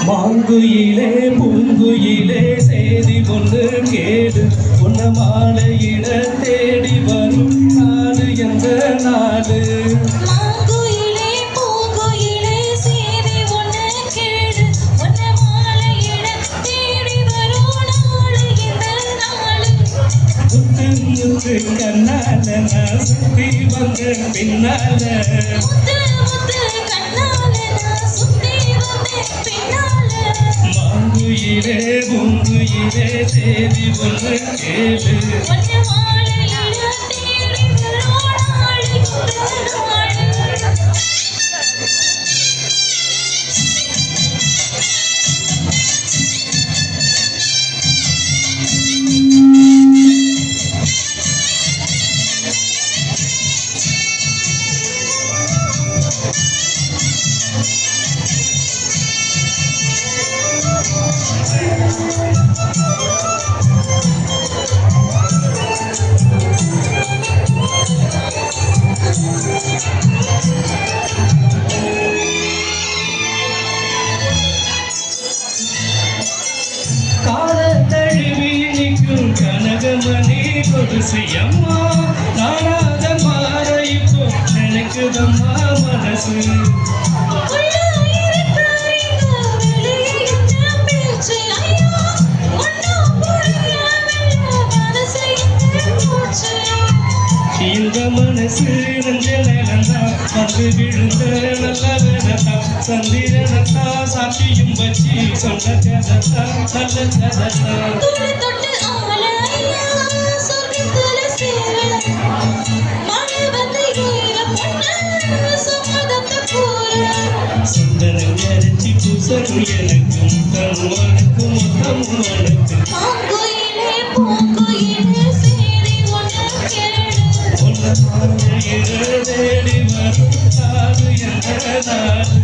மாங்குயிலே பூங்குயிலே செய்தி கொண்டு கேடு உன்ன மாலையிட தேடி வரும் நாடு எந்த நாடு மாங்குயிலே பூங்குயிலே செய்தி ஒன்று கேடு உன்ன மாலையிட தேடி வரும் நாடு எந்த நாடு முத்து முத்து கண்ணால நான் சுத்தி வந்த பின்னால முத்து முத்து கண்ணால நான் சுத்தி வந்த பின்னால மாங்குயிலே பூங்குயிலே செய்தி ஒன்று கேளு உன்ன மாலையிட தேடி வரும் நாடு எந்த நாடு கால தழுவி நிற்கும் கனகமணி கொடுசு அம்மா நானாக மாற இப்போ நினைக்குதம்மா மனசு இந்த மனசு நெஞ்சலா வந்து விழுந்த நல்ல வேதத்தா சந்திரனத்தா சாட்சியும் வச்சு சொன்ன கதத்தா நல்ல கதத்தா சந்தனம் அரைச்சி பூசணும் எனக்கும் தனுவனுக்கும் மொத்தமும் உனக்கு உன்ன மாலையிட தேடி வரும் நாடு எந்த நாடு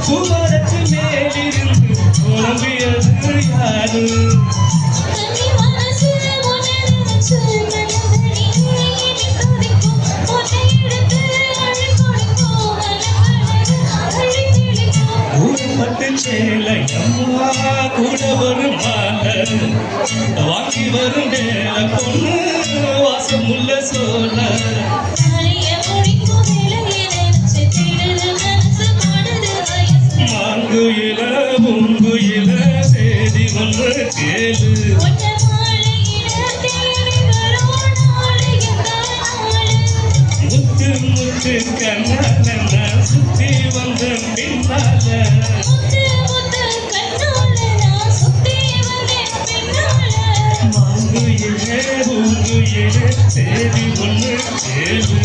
குமரத்து மேலிருந்து உறவியது யாரு ஊர்பட்டு சேலையம்மா கூட வரும் மாலை வாங்கி வரும் வேலை பொண்ணு வாசமுள்ள சோழ மாங்குயில பூங்குயில செய்தி ஒன்று கேளு முத்து முத்து கண்ணால சுத்தி வந்த பின்னால மாங்குயில பூங்குயில செய்தி ஒன்று கேளு